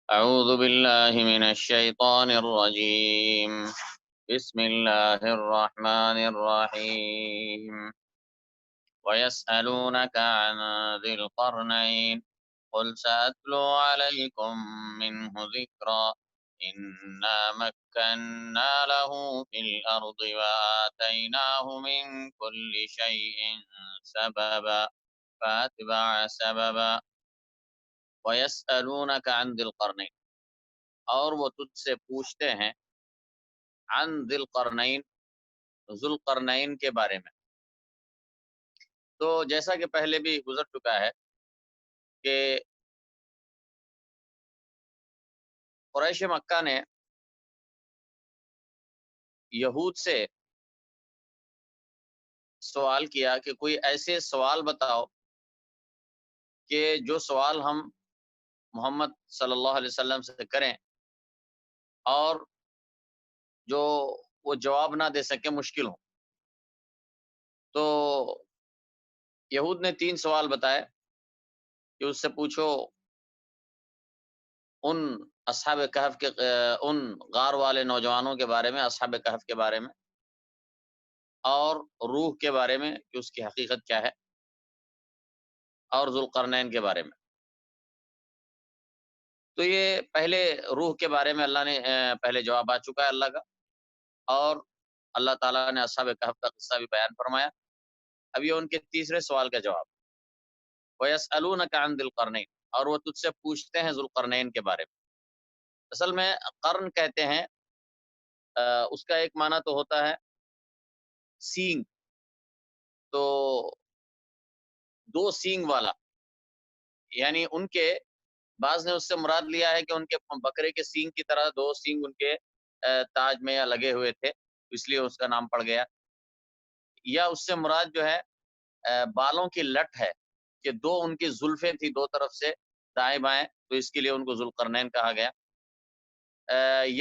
أعوذ بالله من الشيطان الرجيم. بسم الله الرحمن الرحيم. ويسألونك عن ذي القرنين قل سأتلو عليكم منه ذكرا. إنا مكنا له في الأرض وآتيناه من كل شيء سببا فأتبع سببا. ويسألونك عن ذي القرنين، اور وہ تجھ سے پوچھتے ہیں عن ذی القرنین، ذو القرنین کے بارے میں. تو جیسا کہ پہلے بھی گزر چکا ہے کہ قریش مکہ نے یہود سے سوال کیا کہ کوئی ایسے سوال بتاؤ کہ جو سوال ہم محمد صلی اللہ علیہ وسلم سے کریں اور جو وہ جواب نہ دے سکے، مشکل ہو. تو یہود نے 3 سوال بتائے کہ اس سے پوچھو ان اصحاب کہف کے ان غار والے نوجوانوں کے بارے میں، اصحاب کہف کے بارے میں، اور روح کے بارے میں کہ اس کی حقیقت کیا ہے، اور ذوالقرنین کے بارے میں. تو یہ پہلے روح کے بارے میں اللہ نے پہلے جواب آ چکا ہے اللہ کا، اور اللہ تعالیٰ نے اصحاب کہف کا قصہ بھی بیان فرمایا. اب یہ ان کے تیسرے سوال کا جواب. وَيَسْأَلُونَكَ عَنْ ذِي الْقَرْنَيْنِ، اور وہ تجھ سے پوچھتے ہیں ذوالقرنین کے بارے میں. اصل میں قرن کہتے ہیں، اس کا ایک معنی تو ہوتا ہے سینگ، تو 2 سینگ والا، یعنی ان کے بعض نے اس سے مراد لیا ہے کہ ان کے بکرے کے سینگ کی طرح 2 سینگ ان کے تاج میں یا لگے ہوئے تھے، اس لیے اس کا نام پڑ گیا. یا اس سے مراد جو ہے بالوں کی لٹ ہے کہ 2 ان کی زلفیں تھی 2 طرف سے دائیں بائیں، تو اس کے لیے ان کو ذوالقرنین کہا گیا.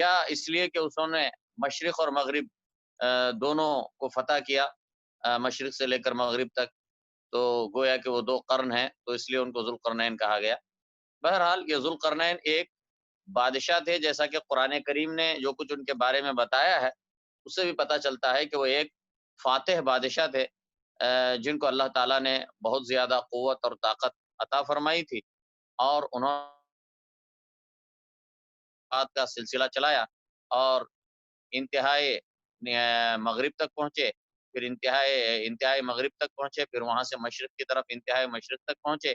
یا اس لیے کہ انہوں نے مشرق اور مغرب دونوں کو فتح کیا، مشرق سے لے کر مغرب تک، تو گویا کہ وہ 2 قرن ہیں، تو اس لیے ان کو ذوالقرنین کہا گیا. بہرحال یہ ذوالقرنین ایک بادشاہ تھے، جیسا کہ قرآن کریم نے جو کچھ ان کے بارے میں بتایا ہے اس سے بھی پتہ چلتا ہے کہ وہ ایک فاتح بادشاہ تھے، جن کو اللہ تعالیٰ نے بہت زیادہ قوت اور طاقت عطا فرمائی تھی، اور انہوں نے بات کا سلسلہ چلایا اور انتہائی مغرب تک پہنچے، پھر انتہائی مغرب تک پہنچے، پھر وہاں سے مشرق کی طرف انتہائی مشرق تک پہنچے.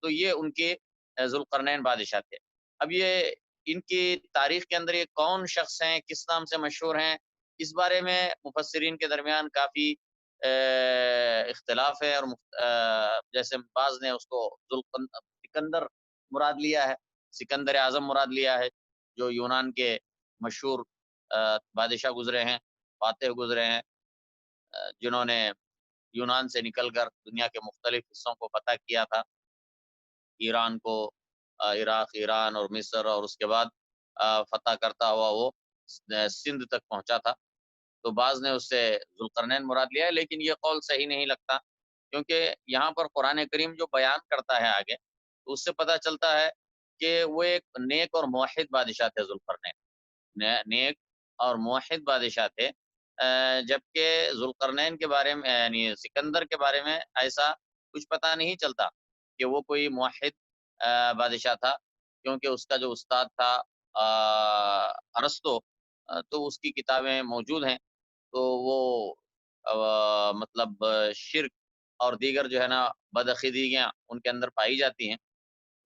تو یہ ان کے ذوالقرنین بادشاہ تھے. اب یہ ان کی تاریخ کے اندر یہ کون شخص ہیں، کس نام سے مشہور ہیں، اس بارے میں مفسرین کے درمیان کافی اختلاف ہے. اور جیسے بعض نے اس کو سکندر مراد لیا ہے، سکندر اعظم مراد لیا ہے، جو یونان کے مشہور بادشاہ گزرے ہیں، فاتح گزرے ہیں، جنہوں نے یونان سے نکل کر دنیا کے مختلف حصوں کو فتح کیا تھا، ایران کو، عراق، ایران اور مصر، اور اس کے بعد فتح کرتا ہوا وہ سندھ تک پہنچا تھا. تو بعض نے اس سے ذوالقرنین مراد لیا ہے، لیکن یہ قول صحیح نہیں لگتا، کیونکہ یہاں پر قرآن کریم جو بیان کرتا ہے آگے، تو اس سے پتہ چلتا ہے کہ وہ ایک نیک اور موحد بادشاہ تھے. ذوالقرنین نیک اور موحد بادشاہ تھے، جبکہ ذوالقرنین کے بارے میں، یعنی سکندر کے بارے میں ایسا کچھ پتہ نہیں چلتا کہ وہ کوئی موحد بادشاہ تھا، کیونکہ اس کا جو استاد تھا ارسطو، تو اس کی کتابیں موجود ہیں، تو وہ مطلب شرک اور دیگر جو ہے نا بدعقیدگیاں ان کے اندر پائی جاتی ہیں،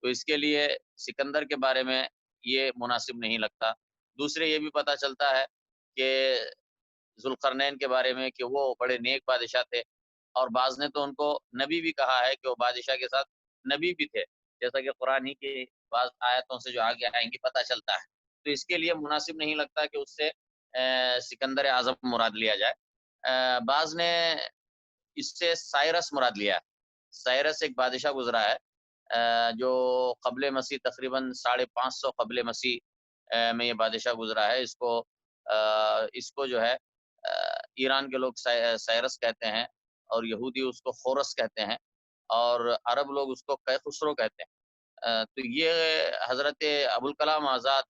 تو اس کے لیے سکندر کے بارے میں یہ مناسب نہیں لگتا. دوسرے یہ بھی پتہ چلتا ہے کہ ذوالقرنین کے بارے میں کہ وہ بڑے نیک بادشاہ تھے، اور بعض نے تو ان کو نبی بھی کہا ہے کہ وہ بادشاہ کے ساتھ نبی بھی تھے، جیسا کہ قرآن ہی کی بعض آیتوں سے جو آگے آئیں گی پتہ چلتا ہے. تو اس کے لیے مناسب نہیں لگتا کہ اس سے سکندر اعظم مراد لیا جائے. بعض نے اس سے سائرس مراد لیا. سائرس ایک بادشاہ گزرا ہے جو قبل مسیح تقریباً 550 قبل مسیح میں یہ بادشاہ گزرا ہے. اس کو جو ہے ایران کے لوگ سائرس کہتے ہیں، اور یہودی اس کو خورس کہتے ہیں، اور عرب لوگ اس کو کیخسرو کہتے ہیں. تو یہ حضرت ابوالکلام آزاد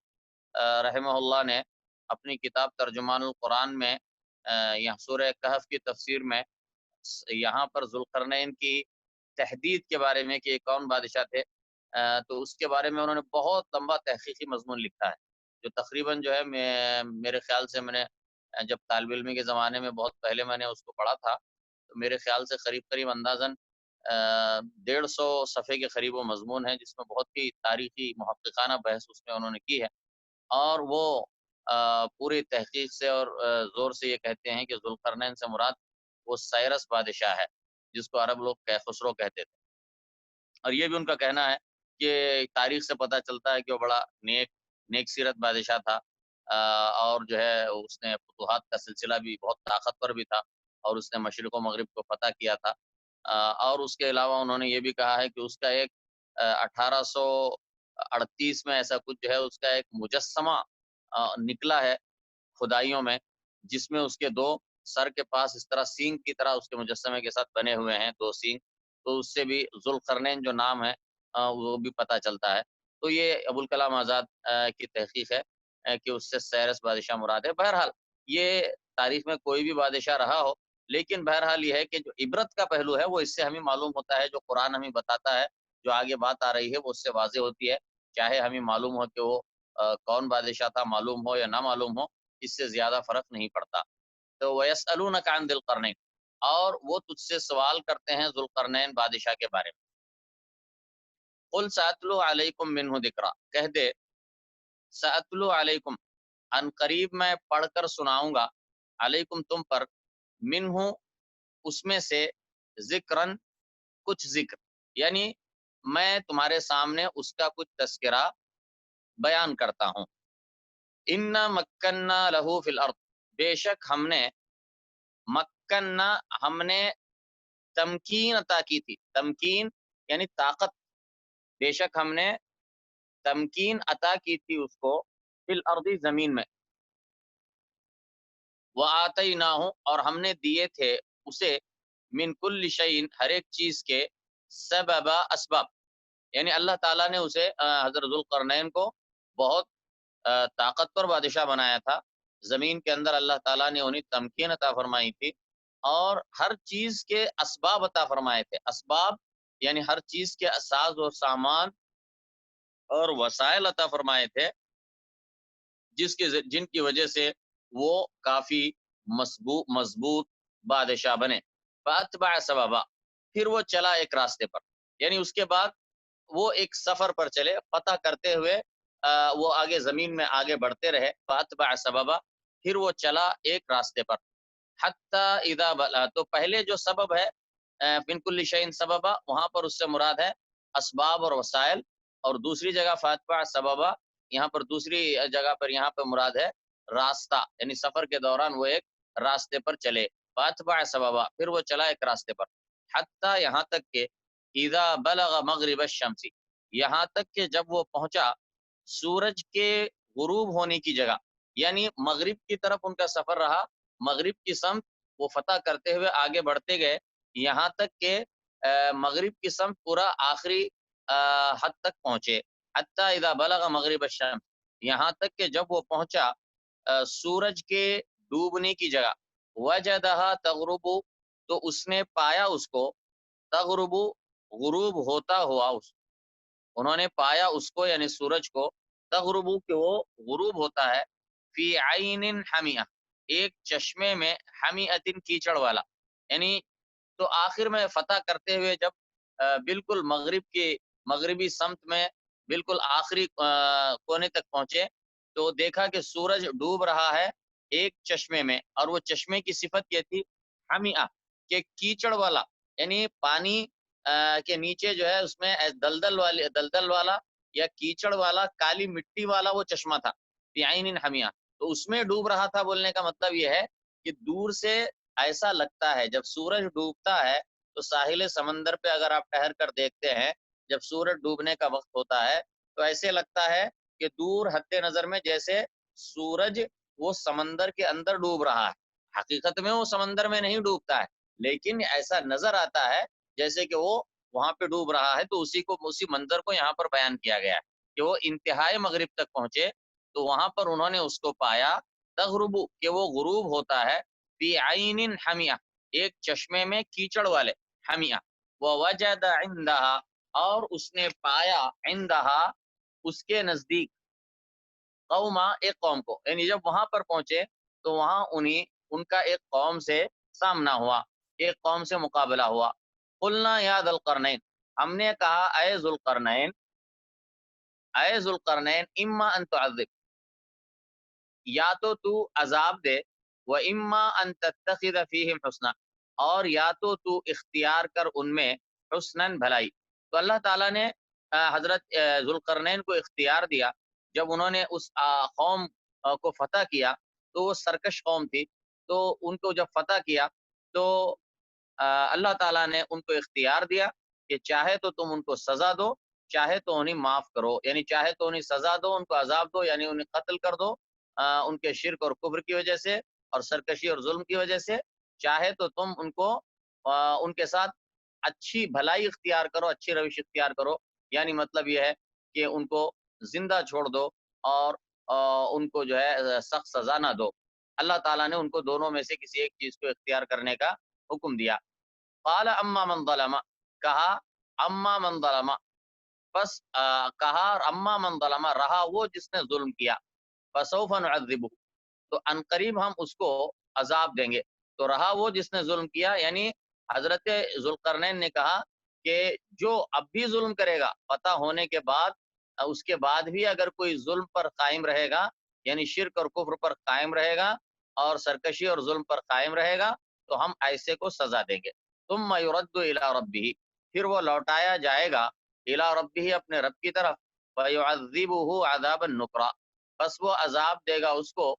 رحمہ اللہ نے اپنی کتاب ترجمان القرآن میں یہاں سورہ کہف کی تفسیر میں یہاں پر ذوالقرنین کی تحدید کے بارے میں کہ یہ کون بادشاہ تھے، تو اس کے بارے میں انہوں نے بہت لمبا تحقیقی مضمون لکھا ہے، جو تقریباً جو ہے میرے خیال سے میں نے جب طالب علمی کے زمانے میں بہت پہلے میں نے اس کو پڑھا تھا، تو میرے خیال سے قریب قریب اندازاً 150 صفحے کے قریب وہ مضمون ہے، جس میں بہت ہی تاریخی محققانہ بحث اس میں انہوں نے کی ہے، اور وہ پوری تحقیق سے اور زور سے یہ کہتے ہیں کہ ذوالقرنین سے مراد وہ سائرس بادشاہ ہے، جس کو عرب لوگ خسرو کہتے تھے، اور یہ بھی ان کا کہنا ہے کہ تاریخ سے پتہ چلتا ہے کہ وہ بڑا نیک سیرت بادشاہ تھا، اور جو ہے اس نے فتوحات کا سلسلہ بھی بہت طاقتور بھی تھا، اور اس نے مشرق و مغرب کو فتح کیا تھا، اور اس کے علاوہ انہوں نے یہ بھی کہا ہے کہ اس کا ایک 1838 میں ایسا کچھ جو ہے اس کا ایک مجسمہ نکلا ہے کھدائیوں میں، جس میں اس کے دو سر کے پاس اس طرح سینگ کی طرح اس کے مجسمے کے ساتھ بنے ہوئے ہیں دو سینگ، تو اس سے بھی ذوالقرنین جو نام ہے وہ بھی پتہ چلتا ہے۔ تو یہ ابوالکلام آزاد کی تحقیق ہے کہ اس سے سیرس بادشاہ مراد ہے۔ بہرحال یہ تاریخ میں کوئی بھی بادشاہ رہا ہو، لیکن بہرحال یہ ہے کہ جو عبرت کا پہلو ہے وہ اس سے ہمیں معلوم ہوتا ہے، جو قرآن ہمیں بتاتا ہے، جو آگے بات آ رہی ہے وہ اس سے واضح ہوتی ہے، چاہے ہمیں معلوم ہو کہ وہ کون بادشاہ تھا، معلوم ہو یا نہ معلوم ہو، اس سے زیادہ فرق نہیں پڑتا۔ تو وَيَسْأَلُونَكَ عَنْ ذِي الْقَرْنَيْنِ، اور وہ تجھ سے سوال کرتے ہیں ذوالقرنین بادشاہ کے بارے میں۔ قُلْ سَأَتْلُو عَلَيْكُمْ مِنْهُ ذِكْرًا، کہہ دے سَأَتْلُو عَلَيْكُمْ، ان قریب میں پڑھ کر سناؤں گا، علیکم تم پر، منہ اس میں سے، ذکرن کچھ ذکر، یعنی میں تمہارے سامنے اس کا کچھ تذکرہ بیان کرتا ہوں۔ اِنَّا مَكَّنَّا لَهُ فِي الْأَرْضِ، بے شک ہم نے تمکین عطا کی تھی، تمکین یعنی طاقت، بے شک ہم نے تمکین عطا کی تھی اس کو، فی الارض زمین میں، وآتیناہ اور ہم نے دیے تھے اسے، من کل شیء ہر ایک چیز کے، سبب اسباب، یعنی اللہ تعالیٰ نے اسے حضرت ذوالقرنین کو بہت طاقتور بادشاہ بنایا تھا، زمین کے اندر اللہ تعالیٰ نے انہیں تمکین عطا فرمائی تھی، اور ہر چیز کے اسباب عطا فرمائے تھے، اسباب یعنی ہر چیز کے اساس و سامان اور وسائل عطا فرمائے تھے، جن کی وجہ سے وہ کافی مضبوط بادشاہ بنے۔ فاتبع سببا، پھر وہ چلا ایک راستے پر، یعنی اس کے بعد وہ ایک سفر پر چلے، فتح کرتے ہوئے وہ آگے زمین میں آگے بڑھتے رہے، فاتبع سببا، پھر وہ چلا ایک راستے پر، حتی اذا بلا، تو پہلے جو سبب ہے من کل شیء سببا، وہاں پر اس سے مراد ہے اسباب اور وسائل، اور دوسری جگہ فاتبع سببا، یہاں پر دوسری جگہ پر یہاں پر مراد ہے راستہ، یعنی سفر کے دوران وہ ایک راستے پر چلے، فاتبع سببا، پھر وہ چلا ایک راستے پر، حتی یہاں تک کہ اذا بلغ مغرب الشمس، یہاں تک کہ جب وہ پہنچا سورج کے غروب ہونے کی جگہ، یعنی مغرب کی طرف ان کا سفر رہا، مغرب کی سمت وہ فتح کرتے ہوئے آگے بڑھتے گئے، یہاں تک کہ مغرب کی سمت پورا آخری حد تک پہنچے، حتی اذا بلغ مغرب الشمس، یہاں تک کہ جب وہ پہنچا سورج کے ڈوبنے کی جگہ، وجدہا تغرب، تو اس نے پایا اس کو، تغرب غروب ہوتا ہوا، انہوں نے پایا اس کو یعنی سورج کو، تغرب کہ وہ غروب ہوتا ہے، فی عین حمیہ، ایک چشمے میں، حمیۃ کیچڑ والا، یعنی تو آخر میں فتح کرتے ہوئے جب بالکل مغربی سمت میں بالکل آخری کونے تک پہنچے، تو دیکھا کہ سورج ڈوب رہا ہے ایک چشمے میں، اور وہ چشمے کی صفت یہ تھی حمیہ، کہ کیچڑ والا، یعنی پانی کے نیچے جو ہے اس میں دلدل والا یا کیچڑ والا، کالی مٹی والا وہ چشمہ تھا، فی عین حمیہ، تو اس میں ڈوب رہا تھا۔ بولنے کا مطلب یہ ہے کہ دور سے ایسا لگتا ہے جب سورج ڈوبتا ہے، تو ساحل سمندر پہ اگر آپ ٹہر کر دیکھتے ہیں، جب سورج ڈوبنے کا وقت ہوتا ہے تو ایسے لگتا ہے کہ دور حد نظر میں جیسے سورج وہ سمندر کے اندر ڈوب رہا ہے، حقیقت میں وہ سمندر میں نہیں ڈوبتا ہے، لیکن ایسا نظر آتا ہے جیسے کہ وہ وہاں پہ ڈوب رہا ہے، تو اسی منظر کو یہاں پر بیان کیا گیا ہے کہ وہ انتہائی مغرب تک پہنچے تو وہاں پر انہوں نے اس کو پایا تغربو کہ وہ غروب ہوتا ہے فی عین حمیہ، ایک چشمے میں کیچڑ والے، حمیہ، ووجد عندها، اور اس نے پایا عندها اس کے نزدیک، قوما، ایک قوم کو، یعنی جب وہاں پر پہنچے تو وہاں ان کا ایک قوم سے سامنا ہوا، ایک قوم سے مقابلہ ہوا۔ قلنا یا ذا القرنین، ہم نے کہا اے ذوالقرنین، اے ذوالقرنین، اما ان تعذب، یا تو عذاب دے، و اما ان تتخذ فیہم حسنا، اور یا تو اختیار کر ان میں حسناً بھلائی۔ تو اللہ تعالیٰ نے حضرت ذوالقرنین کو اختیار دیا، جب انہوں نے اس قوم کو فتح کیا، تو وہ سرکش قوم تھی، تو ان کو جب فتح کیا تو اللہ تعالیٰ نے ان کو اختیار دیا کہ چاہے تو تم ان کو سزا دو، چاہے تو انہیں معاف کرو، یعنی چاہے تو انہیں سزا دو، ان کو عذاب دو، یعنی انہیں قتل کر دو ان کے شرک اور کفر کی وجہ سے اور سرکشی اور ظلم کی وجہ سے، چاہے تو تم ان کو ان کے ساتھ اچھی بھلائی اختیار کرو، اچھی روش اختیار کرو، یعنی مطلب یہ ہے کہ ان کو زندہ چھوڑ دو اور ان کو جو ہے سخت سزا نہ دو۔ اللہ تعالیٰ نے ان کو دونوں میں سے کسی ایک چیز کو اختیار کرنے کا حکم دیا۔ قال اما من ظلم، کہا اما من ظلم، بس کہا اما من ظلم، رہا وہ جس نے ظلم کیا، فسوف نعذبہ، تو عنقریب ہم اس کو عذاب دیں گے۔ تو رہا وہ جس نے ظلم کیا، یعنی حضرت ذوالقرنین نے کہا کہ جو اب بھی ظلم کرے گا فتح ہونے کے بعد، اس کے بعد بھی اگر کوئی ظلم پر قائم رہے گا، یعنی شرک اور کفر پر قائم رہے گا اور سرکشی اور ظلم پر قائم رہے گا، تو ہم ایسے کو سزا دیں گے۔ ثم یرد الی ربہ، پھر وہ لوٹایا جائے گا الی ربہ، اپنے رب کی طرف، فیعذبہ عذابا نکرا، بس وہ عذاب دے گا اس کو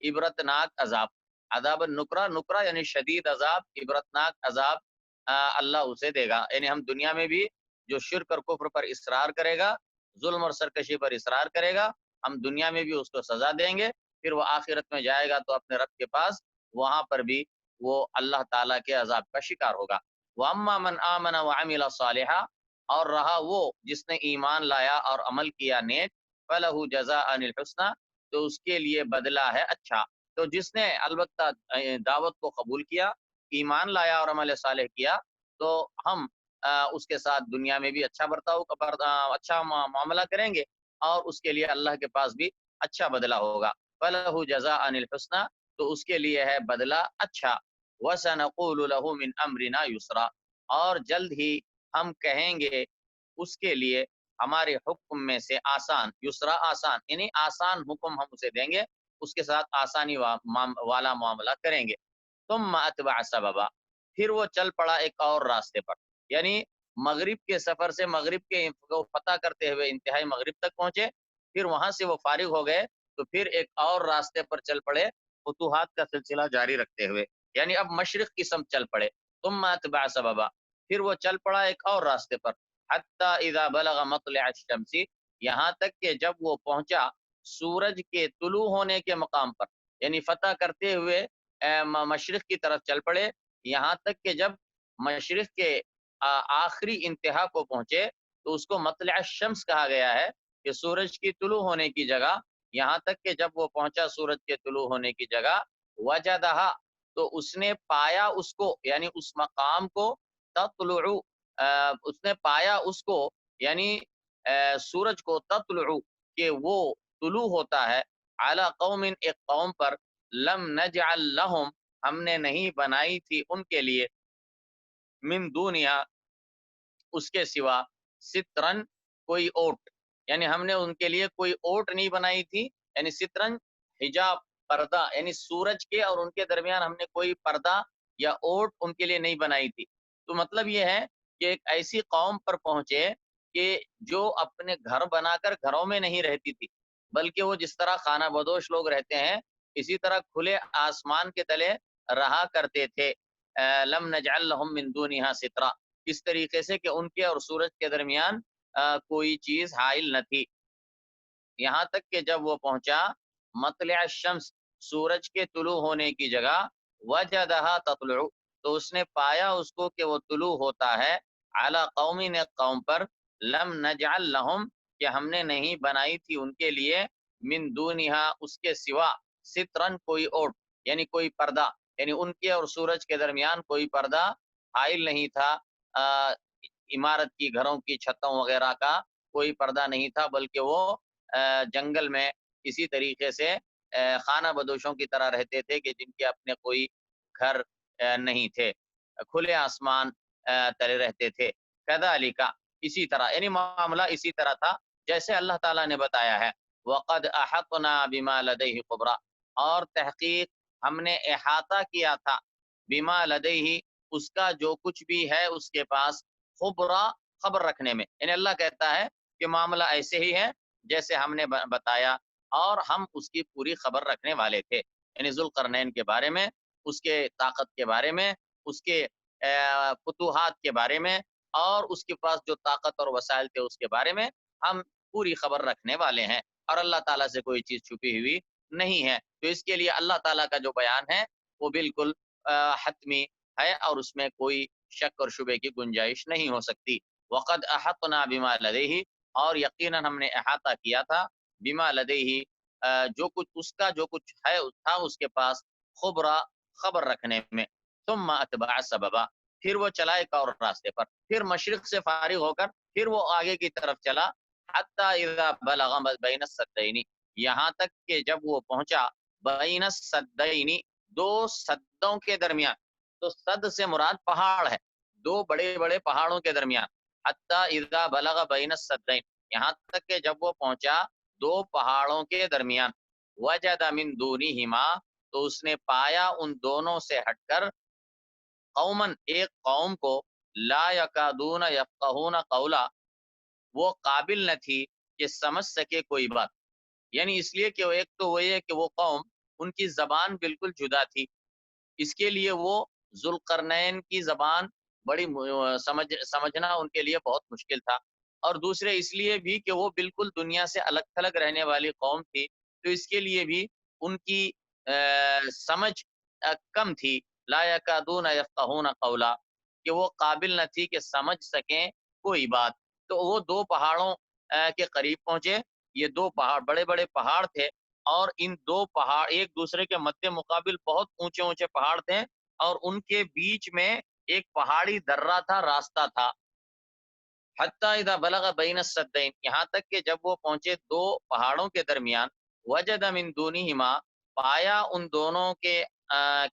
عبرتناک عذاب، عذاب النکرا، نکرا یعنی شدید عذاب، عبرتناک عذاب اللہ اسے دے گا، یعنی ہم دنیا میں بھی جو شرک اور کفر پر اصرار کرے گا، ظلم اور سرکشی پر اصرار کرے گا، ہم دنیا میں بھی اس کو سزا دیں گے، پھر وہ آخرت میں جائے گا تو اپنے رب کے پاس، وہاں پر بھی وہ اللہ تعالیٰ کے عذاب کا شکار ہوگا۔ وَأَمَّا مَنْ آمَنَ وَعَمِلَ صَالِحًا، اور رہا وہ جس نے ایمان لایا اور عمل کیا نیک، فَلَهُ جَزَاءً الْحُسْنَى، تو اس کے لیے بدلہ ہے اچھا۔ تو جس نے البتہ دعوت کو قبول کیا، ایمان لایا اور عمل صالح کیا، تو ہم اس کے ساتھ دنیا میں بھی اچھا برتاؤ، اچھا معاملہ کریں گے، اور اس کے لیے اللہ کے پاس بھی اچھا بدلہ ہوگا۔ فَلَهُ جَزَاءً الْحُسْنَى، تو اس کے لیے ہے بدلہ اچھا۔ وَسَنَقُولُ لَهُ مِنْ أَمْرِنَا يُسْرًا، اور جلد ہی ہم کہیں گے اس کے لیے ہمارے حکم میں سے آسان، یسرا آسان، یعنی آسان حکم ہم اسے دیں گے، اس کے ساتھ آسانی والا معاملہ کریں گے۔ ثم اتبع سببا، پھر وہ چل پڑا ایک اور راستے پر، یعنی مغرب کے سفر سے، مغرب کے کو فتح کرتے ہوئے انتہائی مغرب تک پہنچے، پھر وہاں سے وہ فارغ ہو گئے تو پھر ایک اور راستے پر چل پڑے، فتوحات کا سلسلہ جاری رکھتے ہوئے، یعنی اب مشرق کی سمت چل پڑے۔ ثم اتبع سببا، پھر وہ چل پڑا ایک اور راستے پر، حتی اذا بلغ مطلع الشمس، یہاں تک کہ جب وہ پہنچا سورج کے طلوع ہونے کے مقام پر، یعنی فتح کرتے ہوئے مشرق کی طرف چل پڑے، یہاں تک کہ جب مشرق کے آخری انتہا کو پہنچے تو اس کو مطلع الشمس کہا گیا ہے، کہ سورج کی طلوع ہونے کی جگہ، یہاں تک کہ جب وہ پہنچا سورج کے طلوع ہونے کی جگہ، وجدہا، تو اس نے پایا اس کو، یعنی اس مقام کو، تطلع، اس نے پایا اس کو، یعنی سورج کو، تطلع، کہ وہ طلوع ہوتا ہے، علی قوم، ایک قوم پر، لم نجعل لہم، ہم نے نہیں بنائی تھی ان کے لیے، من دونیا، اس کے سوا، سترن، کوئی اوٹ، یعنی ہم نے ان کے لیے کوئی اوٹ نہیں بنائی تھی، یعنی سترن، حجاب، پردہ، یعنی سورج کے اور ان کے درمیان ہم نے کوئی پردہ یا اوٹ ان کے لیے نہیں بنائی تھی۔ تو مطلب یہ ہے کہ ایک ایسی قوم پر پہنچے کہ جو اپنے گھر بنا کر گھروں میں نہیں رہتی تھی، بلکہ وہ جس طرح خانہ بدوش لوگ رہتے ہیں اسی طرح کھلے آسمان کے تلے رہا کرتے تھے۔ لم نجعل لهم من دونها سترا، اس طریقے سے کہ ان کے اور سورج کے درمیان کوئی چیز حائل نہ تھی، یہاں تک کہ جب وہ پہنچا مطلع الشمس، سورج کے طلوع ہونے کی جگہ، وجدہا تطلع، تو اس نے پایا اس کو کہ وہ طلوع ہوتا ہے، علی قومی نے قوم پر لم نجعل لہم کہ ہم نے نہیں بنائی تھی ان کے لیے من دونہا اس کے سوا سترن کوئی اوٹ یعنی کوئی پردہ یعنی ان کے اور سورج کے درمیان کوئی پردہ حائل نہیں تھا عمارت کی گھروں کی چھتوں وغیرہ کا کوئی پردہ نہیں تھا بلکہ وہ جنگل میں اسی طریقے سے خانہ بدوشوں کی طرح رہتے تھے کہ جن کے اپنے کوئی گھر نہیں تھے کھلے آسمان تلے رہتے تھے کذالک اسی طرح یعنی معاملہ اسی طرح تھا جیسے اللہ تعالیٰ نے بتایا ہے وقد احطنا بما لدیہ خبرا اور تحقیق ہم نے احاطہ کیا تھا بما لدیہ اس کا جو کچھ بھی ہے اس کے پاس خبرا خبر رکھنے میں یعنی اللہ کہتا ہے کہ معاملہ ایسے ہی ہے جیسے ہم نے بتایا اور ہم اس کی پوری خبر رکھنے والے تھے یعنی ذوالقرنین کے بارے میں اس کے طاقت کے بارے میں اس کے فتوحات کے بارے میں اور اس کے پاس جو طاقت اور وسائل تھے اس کے بارے میں ہم پوری خبر رکھنے والے ہیں اور اللہ تعالیٰ سے کوئی چیز چھپی ہوئی نہیں ہے تو اس کے لیے اللہ تعالیٰ کا جو بیان ہے وہ بالکل حتمی ہے اور اس میں کوئی شک اور شبے کی گنجائش نہیں ہو سکتی وقد احطنا بما لدیہ اور یقیناً ہم نے احاطہ کیا تھا بما لدیہ جو کچھ اس کا جو کچھ ہے تھا اس کے پاس خبرا خبر رکھنے میں ثم اتبع سببا پھر وہ چلا ایک اور راستے پر پھر مشرق سے فارغ ہو کر پھر وہ آگے کی طرف چلا حتی اذا بلغ بین السدین یہاں تک کہ جب وہ پہنچا بین السدین دو سدوں کے درمیان تو سد سے مراد پہاڑ ہے دو بڑے بڑے پہاڑوں کے درمیان حتی اذا بلغ بین السدین یہاں تک کہ جب وہ پہنچا دو پہاڑوں کے درمیان وجد من دونہما تو اس نے پایا ان دونوں سے ہٹ کر قومن ایک قوم کو لا یکادون یفقہون قولا وہ قابل نہ تھی کہ سمجھ سکے کوئی بات یعنی اس لیے کہ ایک تو وہی ہے کہ وہ قوم ان کی زبان بالکل جدا تھی اس کے لیے وہ ذوالقرنین کی زبان بڑی سمجھنا ان کے لیے بہت مشکل تھا اور دوسرے اس لیے بھی کہ وہ بالکل دنیا سے الگ تھلگ رہنے والی قوم تھی تو اس کے لیے بھی ان کی سمجھ کم تھی لا یکادون یفقہون قولا کہ وہ قابل نہ تھی کہ سمجھ سکیں کوئی بات تو وہ دو پہاڑوں کے قریب پہنچے یہ دو پہاڑ بڑے بڑے پہاڑ تھے اور ان دو پہاڑ ایک دوسرے کے مد مقابل بہت اونچے اونچے پہاڑ تھے اور ان کے بیچ میں ایک پہاڑی درہ تھا راستہ تھا حتی اذا بلغ بین السدین یہاں تک کہ جب وہ پہنچے دو پہاڑوں کے درمیان وجد من دونہما پایا ان دونوں کے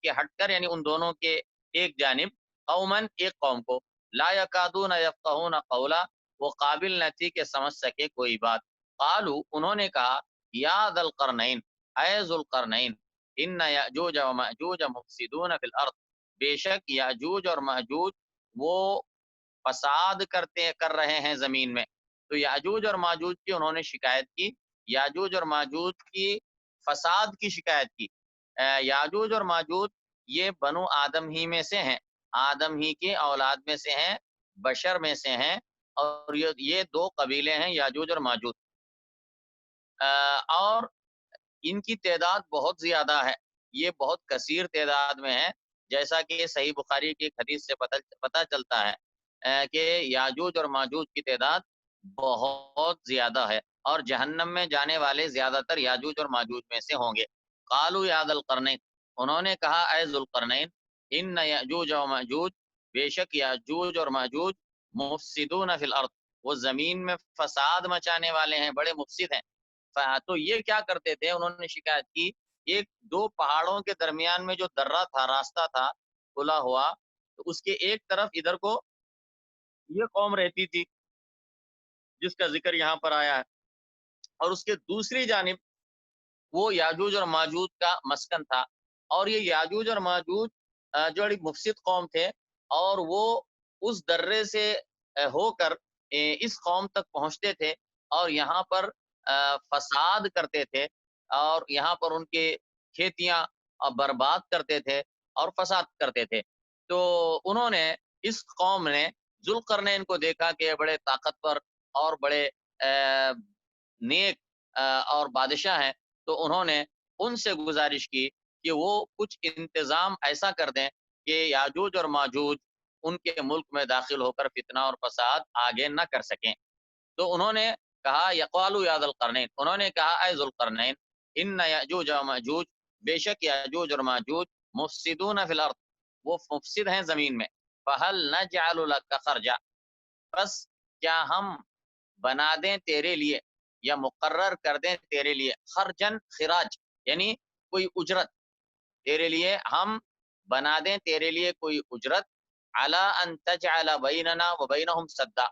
ہٹ کر یعنی ان دونوں کے ایک جانب قومن ایک قوم کو لا یکادون یفقہون قولا وہ قابل نہ تھی کہ سمجھ سکے کوئی بات قالو انہوں نے کہا یا ذا القرنین اے ذوالقرنین ان یاجوج و ماجوج مفسدون فی الارض بے شک یاجوج اور ماجوج وہ فساد کر رہے ہیں زمین میں تو یاجوج اور ماجوج کی انہوں نے شکایت کی یاجوج اور ماجوج کی فساد کی شکایت کی یاجوج اور ماجوج یہ بنو آدم ہی میں سے ہیں آدم ہی کے اولاد میں سے ہیں بشر میں سے ہیں اور یہ دو قبیلے ہیں یاجوج اور ماجوج اور ان کی تعداد بہت زیادہ ہے یہ بہت کثیر تعداد میں ہے جیسا کہ صحیح بخاری کی ایک حدیث سے پتہ چلتا ہے کہ یاجوج اور ماجوج کی تعداد بہت زیادہ ہے اور جہنم میں جانے والے زیادہ تر یاجوج اور ماجوج میں سے ہوں گے قالوا یا ذا القرنین انہوں نے کہا اے ذوالقرنین ان یاجوج و ماجوج بے شک یاجوج اور ماجوج مفسدون فی الارض وہ زمین میں فساد مچانے والے ہیں بڑے مفسد ہیں تو یہ کیا کرتے تھے انہوں نے شکایت کی ایک دو پہاڑوں کے درمیان میں جو درہ تھا راستہ تھا کھلا ہوا تو اس کے ایک طرف ادھر کو یہ قوم رہتی تھی جس کا ذکر یہاں پر آیا ہے اور اس کے دوسری جانب وہ یاجوج اور ماجوج کا مسکن تھا اور یہ یاجوج اور ماجوج جو بڑی مفسد قوم تھے اور وہ اس درے سے ہو کر اس قوم تک پہنچتے تھے اور یہاں پر فساد کرتے تھے اور یہاں پر ان کے کھیتیاں برباد کرتے تھے اور فساد کرتے تھے تو انہوں نے اس قوم نے ذوالقرنین کو دیکھا کہ بڑے طاقتور اور بڑے نیک اور بادشاہ ہیں تو انہوں نے ان سے گزارش کی کہ وہ کچھ انتظام ایسا کر دیں کہ یاجوج اور ماجوج ان کے ملک میں داخل ہو کر فتنہ اور فساد آگے نہ کر سکیں۔ تو انہوں نے کہا یقالو یا ذوالقرنین، انہوں نے کہا اے ذوالقرنین، ان یاجوج و ماجوج، بے شک یاجوج اور ماجوج مفسدون فی الارض، وہ مفسد ہیں زمین میں، فہل نجعل لک خرجا، بس کیا ہم بنا دیں تیرے لیے یا مقرر کر دیں تیرے لیے، خرجن خراج یعنی کوئی اجرت، تیرے لیے ہم بنا دیں تیرے لیے کوئی اجرت، علی ان تجعل بیننا و بینہم سدا،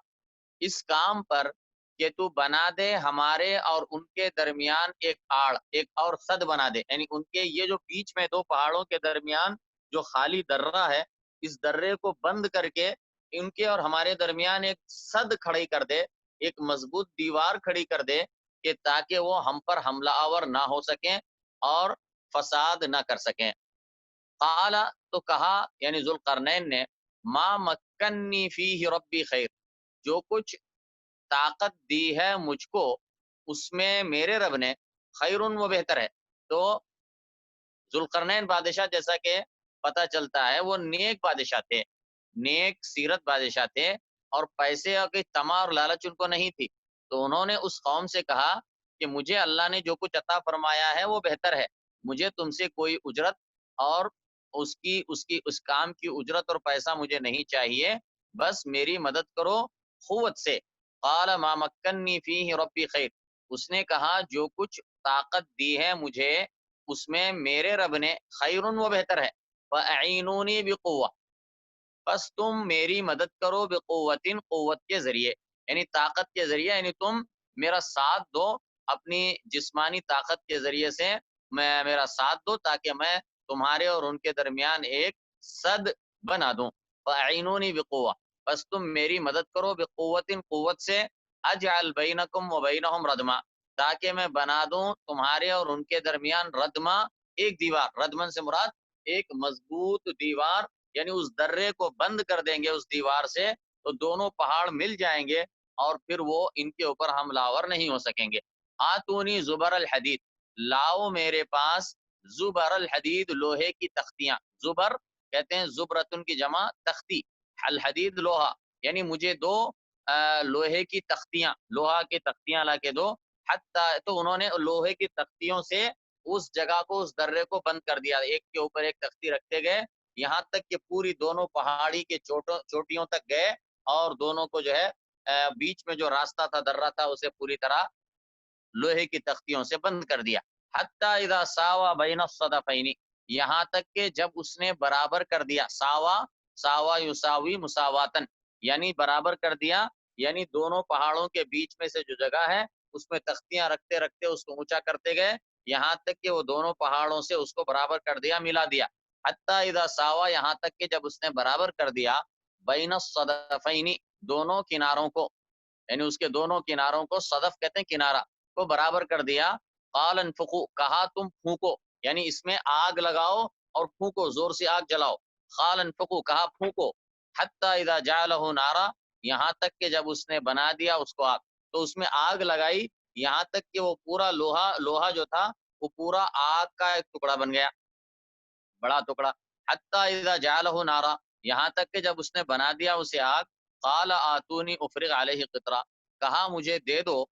اس کام پر کہ تو بنا دے ہمارے اور ان کے درمیان ایک آڑ، ایک اور سد بنا دے، یعنی ان کے یہ جو بیچ میں دو پہاڑوں کے درمیان جو خالی درہ ہے، اس درے کو بند کر کے ان کے اور ہمارے درمیان ایک سد کھڑی کر دے، ایک مضبوط دیوار کھڑی کر دے، کہ تاکہ وہ ہم پر حملہ آور نہ ہو سکیں اور فساد نہ کر سکیں۔ قال، تو کہا یعنی ذوالقرنین نے، ما مکنی فیہ ربی خیر، جو کچھ طاقت دی ہے مجھ کو اس میں میرے رب نے، خیر و بہتر ہے۔ تو ذوالقرنین بادشاہ جیسا کہ پتہ چلتا ہے وہ نیک بادشاہ تھے، نیک سیرت بادشاہ تھے، اور پیسے کی طمع اور لالچ ان کو نہیں تھی۔ تو انہوں نے اس قوم سے کہا کہ مجھے اللہ نے جو کچھ عطا فرمایا ہے وہ بہتر ہے، مجھے تم سے کوئی اجرت اور اس کام کی اجرت اور پیسہ مجھے نہیں چاہیے، بس میری مدد کرو قوت سے۔ قال ما مکنی فیہ ربی خیر، اس نے کہا جو کچھ طاقت دی ہے مجھے اس میں میرے رب نے، خیر و بہتر ہے، فاعینونی بقوہ، بس تم میری مدد کرو، بقوت قوت کے ذریعے، یعنی طاقت کے ذریعے، یعنی تم میرا ساتھ دو، اپنی جسمانی طاقت کے ذریعے سے میرا ساتھ دو، تاکہ میں تمہارے اور ان کے درمیان ایک صد بنا دوں۔ فاعینونی بقوہ، بس تم میری مدد کرو، بقوت قوت سے، اجعل بینکم و بینہم ردما، تاکہ میں بنا دوں تمہارے اور ان کے درمیان ردما، ایک دیوار، ردمن سے مراد ایک مضبوط دیوار، یعنی اس درے کو بند کر دیں گے اس دیوار سے، تو دونوں پہاڑ مل جائیں گے اور پھر وہ ان کے اوپر حملہ آور نہیں ہو سکیں گے۔ آتونی زبر الحدید، لاؤ میرے پاس زبر الحدید، لوہے کی تختیاں، زبر کہتے ہیں زبرتن کی جمع تختی، الحدید لوہا، یعنی مجھے دو لوہے کی تختیاں، لوہا کی تختیاں لا کے دو، حتی، تو انہوں نے لوہے کی تختیوں سے اس جگہ کو، اس درے کو بند کر دیا، ایک کے اوپر ایک تختی رکھتے گئے، یہاں تک کہ پوری دونوں پہاڑی کے چوٹیوں تک گئے، اور دونوں کو جو ہے بیچ میں جو راستہ تھا، درہ تھا، اسے پوری طرح لوہے کی تختیوں سے بند کر دیا۔ حتی اذا ساوا بین الصدفین، یہاں تک کہ جب اس نے برابر کر دیا، ساوا یساوی مساواتن، یعنی برابر کر دیا، یعنی دونوں پہاڑوں کے بیچ میں سے جو جگہ ہے اس میں تختیاں رکھتے رکھتے اس کو اونچا کرتے گئے، یہاں تک کہ وہ دونوں پہاڑوں سے اس کو برابر کر دیا، ملا دیا۔ حتی اذا ساوا، یہاں تک کہ جب اس نے برابر کر دیا، بین الصدفین، دونوں کناروں کو، یعنی اس کے دونوں کناروں کو، صدف کہتے ہیں کنارہ کو، برابر کر دیا، قال انفقوا، کہا تم پھونکو، یعنی اس میں آگ لگاؤ اور پھونکو، زور سے آگ جلاؤ، قال انفقوا، کہا پھونکو، حتی اذا جعلہ نارا، یہاں تک کہ جب اس نے بنا دیا اس کو آگ، تو اس میں آگ لگائی، یہاں تک کہ وہ پورا لوہا جو تھا وہ پورا آگ کا ایک ٹکڑا بن گیا، بڑا ٹکڑا، حتی اذا جعلہ نارا، یہاں تک کہ جب اس نے بنا دیا اسے آگ، قال آتونی افرغ علیہ قطرہ، کہا مجھے دے دو،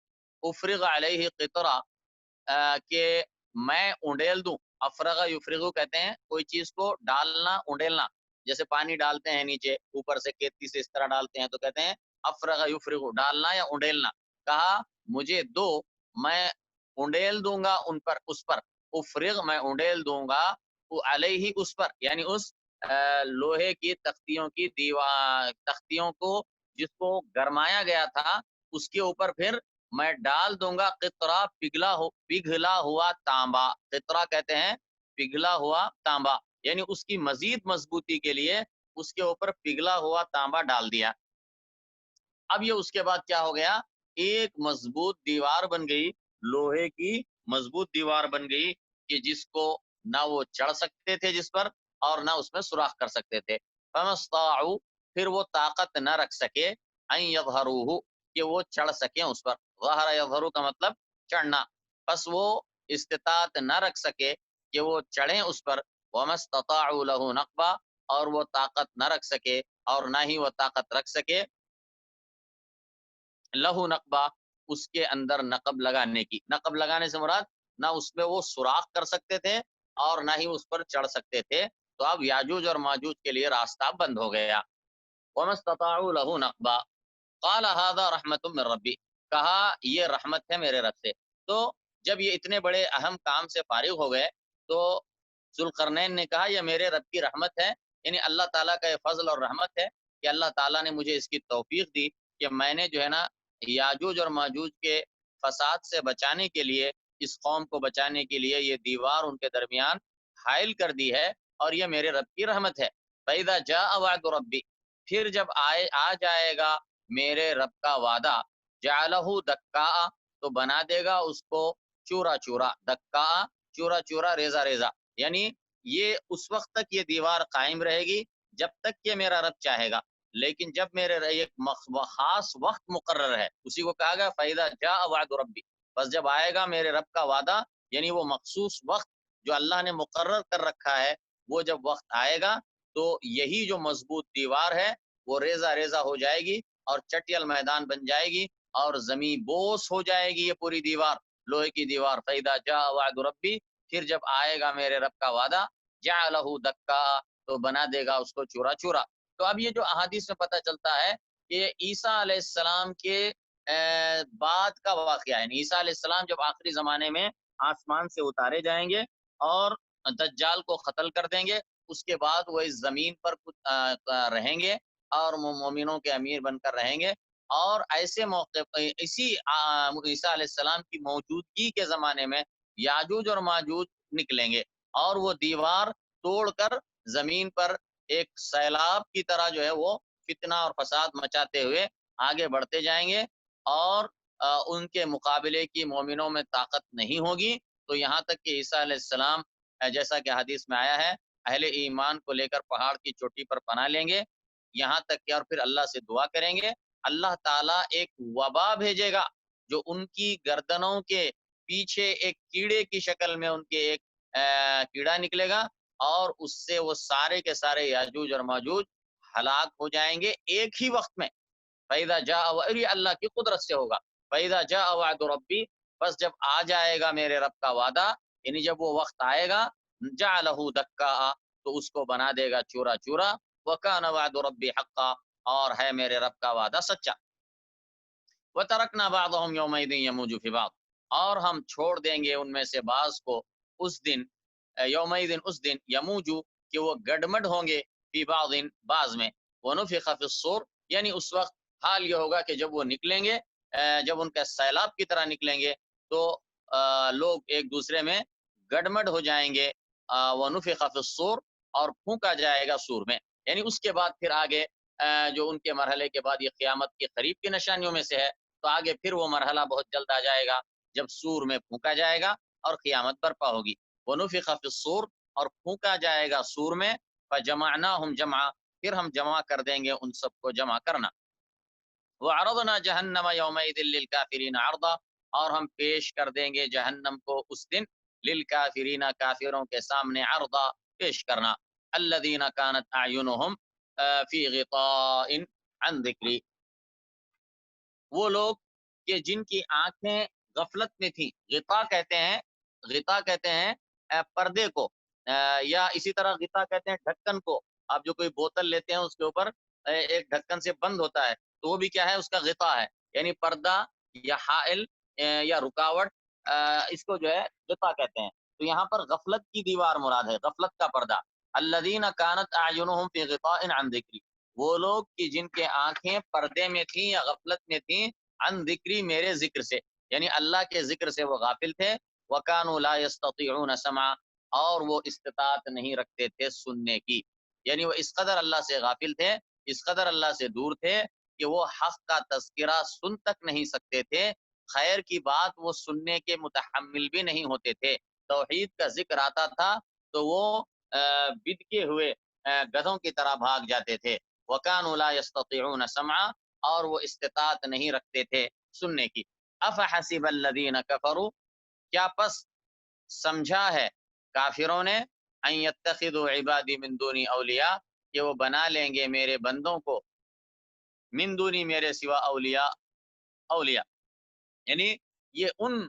افرغ علیہ قطرہ، کہ میں اونڈیل دوں، افرغ یفرغو کہتے ہیں کوئی چیز کو ڈالنا، اونڈیلنا، جیسے پانی ڈالتے ہیں نیچے اوپر سے کھیتی سے اس طرح ڈالتے ہیں تو کہتے ہیں افرغ یفرغو، ڈالنا یا اونڈیلنا، کہا مجھے دو، میں اونڈیل دوں گا ان پر، اس پر، افرغ میں اونڈیل دوں گا، علیہ اس پر، یعنی اس لوہے کی تختیوں کی تختیوں کو جس کو گرمایا گیا تھا اس کے اوپر پھر میں ڈال دوں گا قطرہ، پگھلا ہوا تانبا، قطرہ کہتے ہیں پگھلا ہوا تانبا، یعنی اس کی مزید مضبوطی کے لیے اس کے اوپر پگھلا ہوا تانبا ڈال دیا۔ اب یہ اس کے بعد کیا ہو گیا، ایک مضبوط دیوار بن گئی، لوہے کی مضبوط دیوار بن گئی، کہ جس کو نہ وہ چڑھ سکتے تھے جس پر، اور نہ اس میں سوراخ کر سکتے تھے۔ فمستطاعوا، پھر وہ طاقت نہ رکھ سکے، ان یظہروہ، کہ وہ چڑھ سکیں اس پر، ظہر یظہرو کا مطلب چڑھنا، بس وہ استطاعت نہ رکھ سکے کہ وہ چڑھیں اس پر، وما استطاعوا لہ نقبا، اور وہ طاقت نہ رکھ سکے اور نہ ہی وہ طاقت رکھ سکے لہو نقبہ اس کے اندر نقب لگانے کی. نقب لگانے سے مراد نہ اس میں وہ سوراخ کر سکتے تھے اور نہ ہی اس پر چڑھ سکتے تھے. تو اب یاجوج اور ماجوج کے لیے راستہ بند ہو گیا. وَمَا اسْتَطَاعُوا لَهُ نَقْبًا قَالَ هَذَا رَحْمَةٌ مِّن رَّبِّي کہا یہ رحمت ہے میرے رب سے. تو جب یہ اتنے بڑے اہم کام سے فارغ ہو گئے تو ذوالقرنین نے کہا یہ میرے رب کی رحمت ہے، یعنی اللہ تعالیٰ کا یہ فضل اور رحمت ہے کہ اللہ تعالیٰ نے مجھے اس کی توفیق دی کہ میں نے جو ہے نا یاجوج اور ماجوج کے فساد سے بچانے کے لیے، اس قوم کو بچانے کے لیے یہ دیوار ان کے درمیان حائل کر دی ہے، اور یہ میرے رب کی رحمت ہے. فَإِذَا جَاءَ وَعْدُ رَبِّي پھر جب آ جائے گا میرے رب کا وعدہ، جَعَلَهُ دَكَّاءَ تو بنا دے گا اس کو چورا چورا. دکا چورا چورا، ریزا ریزا، یعنی یہ اس وقت تک یہ دیوار قائم رہے گی جب تک کہ میرا رب چاہے گا. لیکن جب میرے ایک خاص وقت مقرر ہے، اسی کو کہا گیا فَإِذَا جَاءَ وَعْدُ رَبِّي بس جب آئے گا میرے رب کا وعدہ، یعنی وہ مخصوص وقت جو اللہ نے مقرر کر رکھا ہے، وہ جب وقت آئے گا تو یہی جو مضبوط دیوار ہے وہ ریزا ریزا ہو جائے گی اور چٹیل میدان بن جائے گی اور زمین بوس ہو جائے گی یہ پوری دیوار، لوہے کی دیوار. فَإِذَا جَاءَ وَعْدُ رَبِّي پھر جب آئے گا میرے رب کا وعدہ، جَعَلَهُ دَكَّاءَ تو بنا دے گا اس کو چورا چورا. تو اب یہ جو احادیث میں پتہ چلتا ہے کہ عیسیٰ علیہ السلام کے بعد کا واقعہ ہے. عیسیٰ علیہ السلام جب آخری زمانے میں آسمان سے اتارے جائیں گے اور دجال کو قتل کر دیں گے، اس کے بعد وہ اس زمین پر رہیں گے اور مومنوں کے امیر بن کر رہیں گے. اور ایسے موقع اسی عیسیٰ علیہ السلام کی موجودگی کے زمانے میں یاجوج اور ماجوج نکلیں گے اور وہ دیوار توڑ کر زمین پر ایک سیلاب کی طرح جو ہے وہ فتنہ اور فساد مچاتے ہوئے آگے بڑھتے جائیں گے اور ان کے مقابلے کی مومنوں میں طاقت نہیں ہوگی. تو یہاں تک کہ عیسیٰ علیہ السلام جیسا کہ حدیث میں آیا ہے اہل ایمان کو لے کر پہاڑ کی چوٹی پر پناہ لیں گے، یہاں تک کہ اور پھر اللہ سے دعا کریں گے. اللہ تعالیٰ ایک وبا بھیجے گا جو ان کی گردنوں کے پیچھے ایک کیڑے کی شکل میں ان کے ایک کیڑا نکلے گا اور اس سے وہ سارے کے سارے یاجوج اور ماجوج ہلاک ہو جائیں گے ایک ہی وقت میں. فَإِذَا جَاءَ یہ اللہ کی قدرت سے ہوگا. فَإِذَا جَاءَ وَعْدُ رَبِّي بس جب آ جائے گا میرے رب کا وعدہ، یعنی جب وہ وقت آئے گا، جَعَلَهُ دَكَّاءَ تو اس کو بنا دے گا چورا چورا. وَكَانَ وَعْدُ رَبِّي حَقًّا اور ہے میرے رب کا وعدہ سچا. وَتَرَكْنَا بَعْضَهُمْ يَوْمَئِذٍ يَمُوجُ فِي بَعْضٍ اور ہم چھوڑ دیں گے ان میں سے بعض کو اس دن، یومئذ اس دن، یموجو کہ وہ گڈمڈ ہوں گے، فی بعض بعض میں، وَنُفِخَ فِي الصُّورِ یعنی اس وقت حال یہ ہوگا کہ جب وہ نکلیں گے، جب ان کا سیلاب کی طرح نکلیں گے تو لوگ ایک دوسرے میں گڈمڈ ہو جائیں گے. وَنُفِخَ فِي الصُّورِ اور پھونکا جائے گا سور میں. یعنی اس کے بعد پھر آگے جو ان کے مرحلے کے بعد یہ قیامت کے قریب کی نشانیوں میں سے ہے، تو آگے پھر وہ مرحلہ بہت جلد آ جائے گا جب سور میں پھونکا جائے گا اور قیامت برپا ہوگی. وَنُفِخَ فِي الصُّورِ اور پھونکا جائے گا سور میں، فَجَمَعْنَاهُمْ جَمْعًا پھر ہم جمع کر دیں گے ان سب کو جمع کرنا. وَعَرَضْنَا جَهَنَّمَ يَوْمَئِذٍ لِّلْكَافِرِينَ عَرْضًا اور ہم پیش کر دیں گے جہنم کو اس دن، للکافرین کافروں کے سامنے، عرضا پیش کرنا. الذین کانت اعینہم فی غطاء عن ذکری وہ لوگ کہ جن کی آنکھیں غفلت میں تھیں. غطا کہتے ہیں پردے کو، یا اسی طرح غطا کہتے ہیں ڈھکن کو. آپ جو کوئی بوتل لیتے ہیں اس کے اوپر ایک ڈھکن سے بند ہوتا ہے تو وہ بھی کیا ہے، اس کا غطا ہے، یعنی پردہ یا حائل یا رکاوٹ، اس کو جو ہے غطا کہتے ہیں. تو یہاں پر غفلت کی دیوار مراد ہے، غفلت کا پردہ. الذین کانت اعینہم فی غطاء عن ذکری وہ لوگ کہ جن کے آنکھیں پردے میں تھیں یا غفلت میں تھیں، عن ذکری میرے ذکر سے، یعنی اللہ کے ذکر سے وہ غافل تھے. وَكَانُوا لَا يَسْتَطِيعُونَ سَمْعًا اور وہ استطاعت نہیں رکھتے تھے سننے کی، یعنی وہ اس قدر اللہ سے غافل تھے، اس قدر اللہ سے دور تھے کہ وہ حق کا تذکرہ سن تک نہیں سکتے تھے، خیر کی بات وہ سننے کے متحمل بھی نہیں ہوتے تھے. توحید کا ذکر آتا تھا تو وہ بدکے ہوئے گدھوں کی طرح بھاگ جاتے تھے. وَكَانُوا لَا يَسْتَطِيعُونَ سَمْعًا اور وہ استطاعت نہیں رکھتے تھے سننے کی. أَفَحَسِبَ الَّذِينَ كَفَرُوا کیا پس سمجھا ہے کافروں نے، ان يتخذوا عبادی من دونی اولیاء کہ وہ بنا لیں گے میرے بندوں کو من دونی میرے سوا اولیاء اولیاء، یعنی یہ ان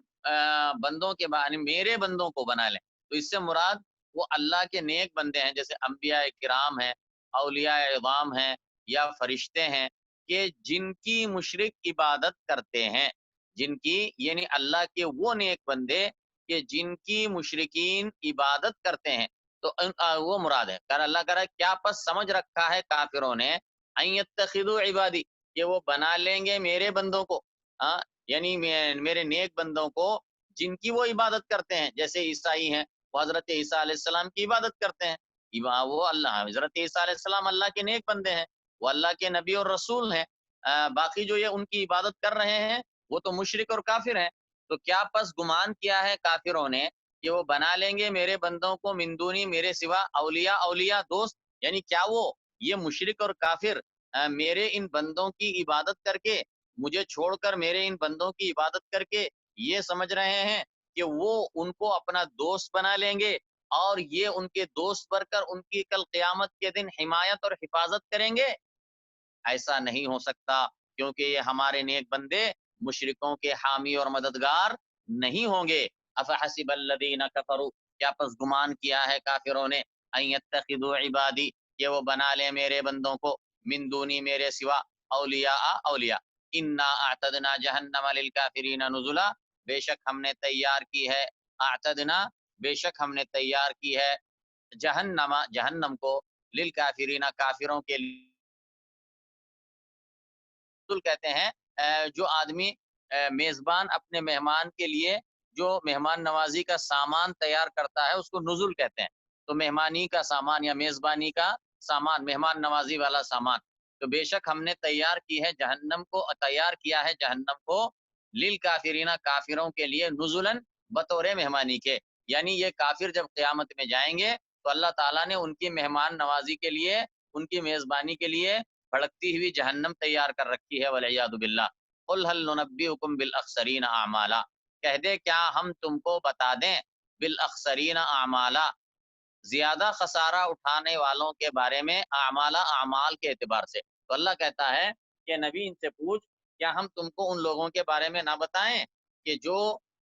بندوں کے بارے میرے بندوں کو بنا لیں، تو اس سے مراد وہ اللہ کے نیک بندے ہیں، جیسے انبیاء کرام ہیں، اولیاء اعظام ہیں، یا فرشتے ہیں، کہ جن کی مشرک عبادت کرتے ہیں، جن کی یعنی اللہ کے وہ نیک بندے کہ جن کی مشرکین عبادت کرتے ہیں، تو وہ مراد ہے۔ کر اللہ کرا کیا پس سمجھ رکھا ہے کافروں نے ان یتخذوا عبادی، کہ وہ بنا لیں گے میرے بندوں کو، ہاں یعنی میرے نیک بندوں کو جن کی وہ عبادت کرتے ہیں، جیسے عیسائی ہیں، وہ حضرت عیسیٰ علیہ السلام کی عبادت کرتے ہیں، وہ اللہ حضرت عیسیٰ علیہ السلام اللہ کے نیک بندے ہیں، وہ اللہ کے نبی اور رسول ہیں، باقی جو یہ ان کی عبادت کر رہے ہیں وہ تو مشرک اور کافر ہیں۔ تو کیا پس گمان کیا ہے کافروں نے کہ وہ بنا لیں گے میرے بندوں کو من دونی میرے سوا اولیاء اولیاء دوست، یعنی کیا وہ یہ مشرک اور کافر میرے ان بندوں کی عبادت کر کے، مجھے چھوڑ کر میرے ان بندوں کی عبادت کر کے یہ سمجھ رہے ہیں کہ وہ ان کو اپنا دوست بنا لیں گے اور یہ ان کے دوست بن کر ان کی کل قیامت کے دن حمایت اور حفاظت کریں گے؟ ایسا نہیں ہو سکتا، کیونکہ یہ ہمارے نیک بندے مشرکوں کے حامی اور مددگار نہیں ہوں گے۔ افحسب الذین کفروا، کیا پس گمان کیا ہے کافروں نے ان یتخذوا عبادی، کہ وہ بنا لیں میرے بندوں کو من دونی میرے سوا اولیاء اولیاء، انا اعتدنا جہنم للکافرین نزلا، بے شک ہم نے تیار کی ہے، اعتدنا بے شک ہم نے تیار کی ہے، جہنم جہنم کو، للکافرین کافروں کے لیے کہتے ہیں جو آدمی میزبان اپنے مہمان کے لیے جو مہمان نوازی کا سامان تیار کرتا ہے اس کو نزل کہتے ہیں، تو مہمانی کا سامان یا میزبانی کا سامان، مہمان نوازی والا سامان، تو بے شک ہم نے تیار کی ہے جہنم کو، تیار کیا ہے جہنم کو للکافرین کافروں کے لیے، نزلن بطور مہمانی کے، یعنی یہ کافر جب قیامت میں جائیں گے تو اللہ تعالیٰ نے ان کی مہمان نوازی کے لیے، ان کی میزبانی کے لیے بھڑکتی ہوئی جہنم تیار کر رکھی ہے، والعیاذ باللہ۔ قل هل ننبئکم بالاخسرین اعمالا، کہہ دے کیا ہم تم کو بتا دیں بالاخسرین اعمالا، زیادہ خسارہ اٹھانے والوں کے بارے میں، اعمالا اعمال کے اعتبار سے، تو اللہ کہتا ہے کہ نبی ان سے پوچھ کیا ہم تم کو ان لوگوں کے بارے میں نہ بتائیں کہ جو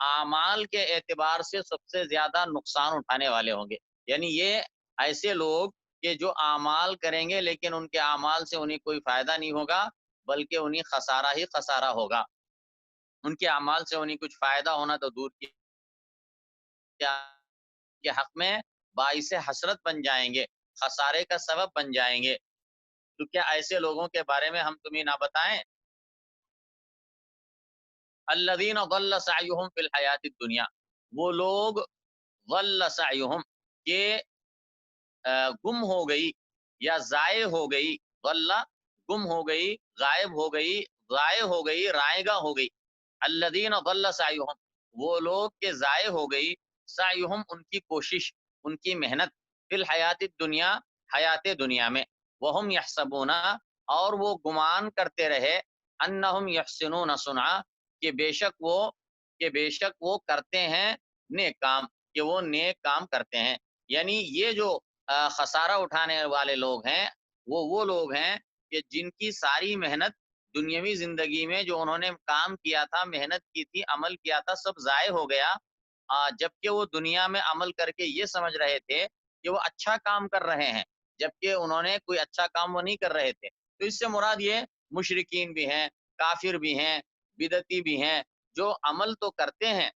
اعمال کے اعتبار سے سب سے زیادہ نقصان اٹھانے والے ہوں گے، یعنی یہ ایسے لوگ کہ جو اعمال کریں گے لیکن ان کے اعمال سے انہیں کوئی فائدہ نہیں ہوگا بلکہ انہیں خسارہ ہی خسارہ ہوگا، ان کے اعمال سے انہیں کچھ فائدہ ہونا تو دور کی کے حق میں باعث حسرت بن جائیں گے، خسارے کا سبب بن جائیں گے، تو کیا ایسے لوگوں کے بارے میں ہم تمہیں نہ بتائیں؟ الذین ضل سعیہم فی الحیات الدنیا، وہ لوگ ضل سعیہم کہ گم ہو گئی یا ضائع ہو گئی، غلہ گم ہو گئی، غائب ہو گئی، ضائع ہو گئی، رائگاں ہو گئی، الذین ضل سعیہم وہ لوگ کے ضائع ہو گئی، سعیہم ان کی کوشش، ان کی محنت، فی الحیات الدنیا حیات دنیا میں، وہم یحسبون اور وہ گمان کرتے رہے، انہم یحسنون صنعا کہ بے شک وہ کرتے ہیں نیک کام، کہ وہ نیک کام کرتے ہیں، یعنی یہ جو خسارہ اٹھانے والے لوگ ہیں وہ لوگ ہیں کہ جن کی ساری محنت دنیاوی زندگی میں جو انہوں نے کام کیا تھا، محنت کی تھی، عمل کیا تھا، سب ضائع ہو گیا، جبکہ وہ دنیا میں عمل کر کے یہ سمجھ رہے تھے کہ وہ اچھا کام کر رہے ہیں، جبکہ انہوں نے کوئی اچھا کام وہ نہیں کر رہے تھے، تو اس سے مراد یہ مشرکین بھی ہیں، کافر بھی ہیں، بدعتی بھی ہیں، جو عمل تو کرتے ہیں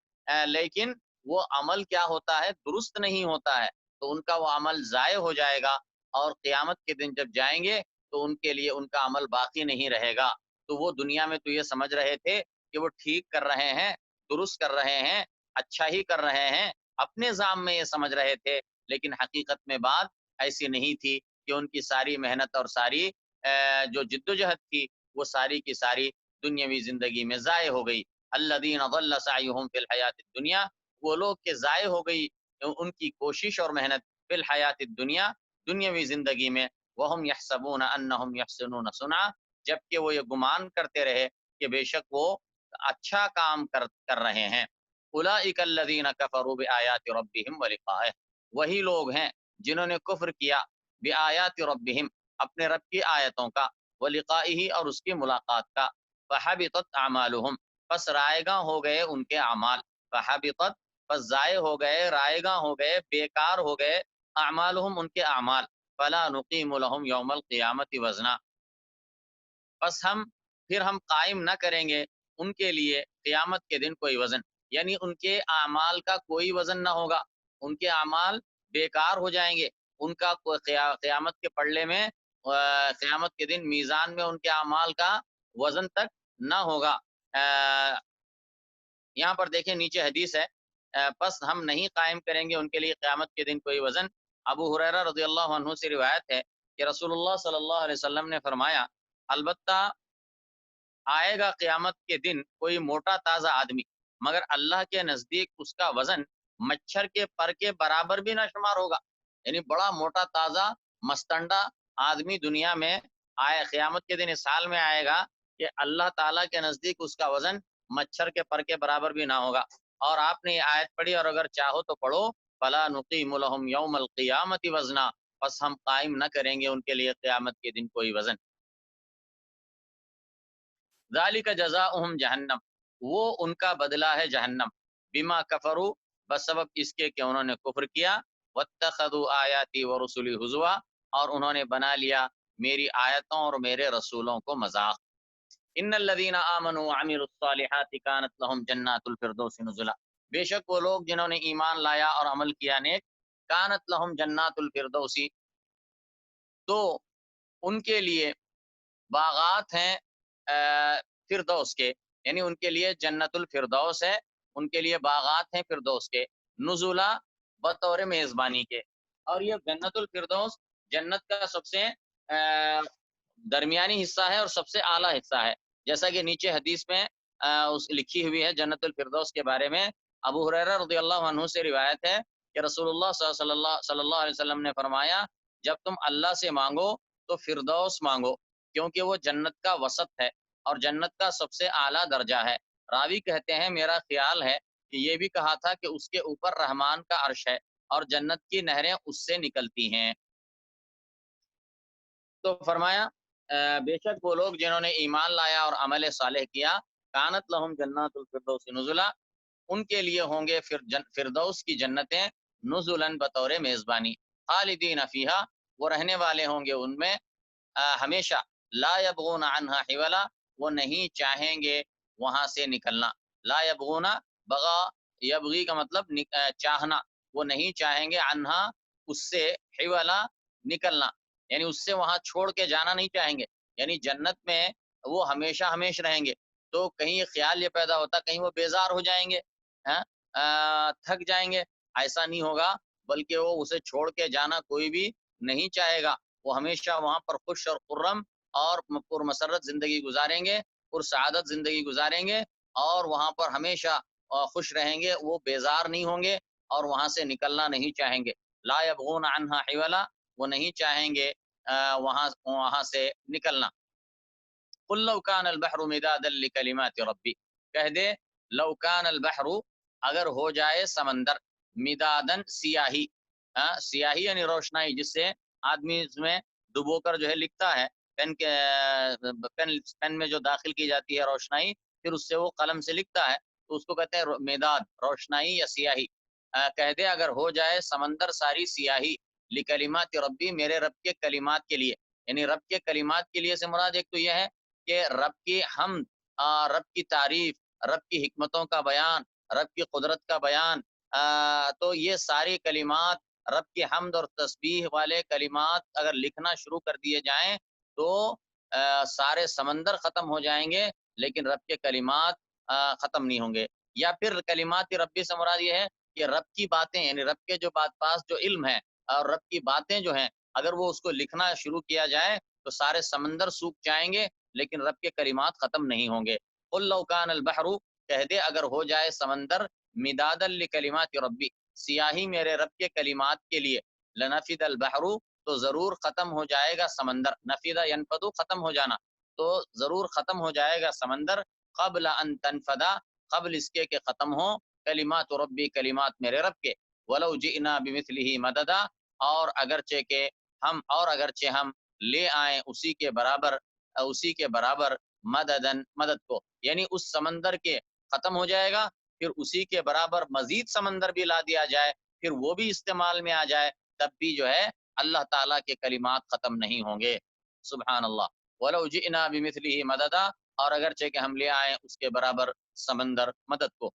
لیکن وہ عمل کیا ہوتا ہے، درست نہیں ہوتا ہے، تو ان کا وہ عمل ضائع ہو جائے گا، اور قیامت کے دن جب جائیں گے تو ان کے لیے ان کا عمل باقی نہیں رہے گا، تو وہ دنیا میں تو یہ سمجھ رہے تھے کہ وہ ٹھیک کر رہے ہیں، درست کر رہے ہیں، اچھا ہی کر رہے ہیں، اپنے ذام میں یہ سمجھ رہے تھے، لیکن حقیقت میں بات ایسی نہیں تھی، کہ ان کی ساری محنت اور ساری جو جد و جہد تھی وہ ساری کی ساری دنیاوی زندگی میں ضائع ہو گئی، الذین ضل سعیہم فی الحیات الدنیا، وہ لوگ کہ ضائع ہو گئی ان کی کوشش اور محنت، فی الحیات الدنیا دنیاوی زندگی میں، وہم یحسبون انہم یحسنون صنعا جبکہ وہ یہ گمان کرتے رہے کہ بے شک وہ اچھا کام کر رہے ہیں، اولئک الذین کفروا بآیات ربہم ولقائہ، وہی لوگ ہیں جنہوں نے کفر کیا بآیات ربہم، اپنے رب کی آیتوں کا، ولقائہ اور اس کی ملاقات کا، فحبطت اعمالہم، پس رائے گاں ہو گئے ان کے اعمال، فحبطت پس ضائع ہو گئے، رائے گاں ہو گئے، بیکار ہو گئے، اعمالہم ان کے اعمال، فلا نقیم لہم یوم القیامت وزنا، پس پھر ہم قائم نہ کریں گے ان کے لیے قیامت کے دن کوئی وزن، یعنی ان کے اعمال کا کوئی وزن نہ ہوگا، ان کے اعمال بیکار ہو جائیں گے، ان کا قیامت کے پلڑے میں، قیامت کے دن میزان میں ان کے اعمال کا وزن تک نہ ہوگا۔ یہاں پر دیکھیں نیچے حدیث ہے، پس ہم نہیں قائم کریں گے ان کے لیے قیامت کے دن کوئی وزن۔ ابو ہریرہ رضی اللہ عنہ سے روایت ہے کہ رسول اللہ صلی اللہ علیہ وسلم نے فرمایا، البتہ آئے گا قیامت کے دن کوئی موٹا تازہ آدمی، مگر اللہ کے نزدیک اس کا وزن مچھر کے پر کے برابر بھی نہ شمار ہوگا، یعنی بڑا موٹا تازہ مستنڈا آدمی دنیا میں آئے، قیامت کے دن اس حال میں آئے گا کہ اللہ تعالیٰ کے نزدیک اس کا وزن مچھر کے پر کے برابر بھی نہ ہوگا۔ اور آپ نے یہ آیت پڑھی، اور اگر چاہو تو پڑھو، فلا نقیم لہم یوم القیامت وزنا، پس ہم قائم نہ کریں گے ان کے لیے قیامت کے دن کوئی وزن۔ ذالک جزاؤہم جہنم، وہ ان کا بدلہ ہے جہنم، بما کفروا، بسبب اس کے کہ انہوں نے کفر کیا، واتخذوا آیاتی ورسلی ہزوا، اور انہوں نے بنا لیا میری آیتوں اور میرے رسولوں کو مذاق۔ ان الذین آمنوا وعملوا الصالحات کانت لہم جنات الفردوس نزلا، بے شک وہ لوگ جنہوں نے ایمان لایا اور عمل کیا نیک، کانت لہم جنات الفردوسی، تو ان کے لیے باغات ہیں فردوس کے، یعنی ان کے لیے جنت الفردوس ہے، ان کے لیے باغات ہیں فردوس کے، نزلا بطور میزبانی کے۔ اور یہ جنت الفردوس جنت کا سب سے درمیانی حصہ ہے اور سب سے اعلیٰ حصہ ہے، جیسا کہ نیچے حدیث میں لکھی ہوئی ہے جنت الفردوس کے بارے میں۔ ابو ہریرہ رضی اللہ عنہ سے روایت ہے کہ رسول اللہ صلی اللہ علیہ وسلم نے فرمایا، جب تم اللہ سے مانگو تو فردوس مانگو، کیونکہ وہ جنت کا وسط ہے اور جنت کا سب سے اعلیٰ درجہ ہے۔ راوی کہتے ہیں میرا خیال ہے کہ یہ بھی کہا تھا کہ اس کے اوپر رحمان کا عرش ہے اور جنت کی نہریں اس سے نکلتی ہیں۔ تو فرمایا بے شک وہ لوگ جنہوں نے ایمان لایا اور عمل صالح کیا، کانت لہم جنات الفردوس نزلا، ان کے لیے ہوں گے فردوس کی جنتیں، نزلاً بطور میزبانی، خالدین فیہا، وہ رہنے والے ہوں گے ان میں ہمیشہ، لا یبغون عنہا حولا، وہ نہیں چاہیں گے وہاں سے نکلنا، لا یبغون، بغا یبغی کا مطلب چاہنا، وہ نہیں چاہیں گے عنہا اس سے، حولا نکلنا، یعنی اس سے وہاں چھوڑ کے جانا نہیں چاہیں گے، یعنی جنت میں وہ ہمیشہ ہمیش رہیں گے، تو کہیں یہ خیال یہ پیدا ہوتا کہیں وہ بیزار ہو جائیں گے، تھک جائیں گے، ایسا نہیں ہوگا، بلکہ وہ اسے چھوڑ کے جانا کوئی بھی نہیں چاہے گا، وہ ہمیشہ وہاں پر خوش اور خرم اور پر مسرت زندگی گزاریں گے، پر سعادت زندگی گزاریں گے، اور وہاں پر ہمیشہ خوش رہیں گے، وہ بیزار نہیں ہوں گے اور وہاں سے نکلنا نہیں چاہیں گے، لا یبغون عنہا حولا، وہ نہیں چاہیں گے وہاں سے نکلنا۔ قل لو کان البحر مدادا لکلمات ربی، کہہ دے لو کان البحر، اگر ہو جائے سمندر، مدادن سیاہی، سیاہی یعنی روشنائی، جس سے آدمی اس میں ڈبو کر جو ہے لکھتا ہے، پین میں جو داخل کی جاتی ہے روشنائی، پھر اس سے وہ قلم سے لکھتا ہے، تو اس کو کہتے ہیں مداد، روشنائی یا سیاہی۔ کہہ دے اگر ہو جائے سمندر ساری سیاہی، لکلمات ربی، میرے رب کے کلمات کے لیے، یعنی رب کے کلمات کے لیے سے مراد ایک تو یہ ہے کہ رب کی حمد، رب کی تعریف، رب کی حکمتوں کا بیان، رب کی قدرت کا بیان، تو یہ ساری کلمات، رب کی حمد اور تسبیح والے کلمات اگر لکھنا شروع کر دیے جائیں تو سارے سمندر ختم ہو جائیں گے، لیکن رب کے کلمات ختم نہیں ہوں گے۔ یا پھر کلمات ربی سے مراد یہ ہے کہ رب کی باتیں، یعنی رب کے جو پاس جو علم ہے اور رب کی باتیں جو ہیں، اگر وہ اس کو لکھنا شروع کیا جائے تو سارے سمندر سوکھ جائیں گے، لیکن رب کے کلمات ختم نہیں ہوں گے۔ قل لو کان البحر، کہہ دے اگر ہو جائے سمندر، مدادا لکلمات ربی، سیاہی میرے رب کے کلمات کے لیے، لنفد البحر، تو ضرور ختم ہو جائے گا سمندر، نفد ینفد، ختم ہو جانا، تو ضرور ختم ہو جائے گا سمندر، قبل ان تنفدا، قبل اس کے کہ ختم ہو، کلمات ربی، کلمات میرے رب کے، ولو جئنا بمثلہ مددا، اور اگرچہ کہ ہم اور اگرچہ ہم لے آئیں اسی کے برابر مدد کو، یعنی اس سمندر کے ختم ہو جائے گا، پھر اسی کے برابر مزید سمندر بھی لا دیا جائے، پھر وہ بھی استعمال میں آ جائے، تب بھی جو ہے اللہ تعالیٰ کے کلمات ختم نہیں ہوں گے۔ سبحان اللہ۔ وَلَوْ جِئْنَا بِمِثْلِهِ مَدَدًا، اور اگرچہ کہ ہم لے آئیں اس کے برابر سمندر مدد کو۔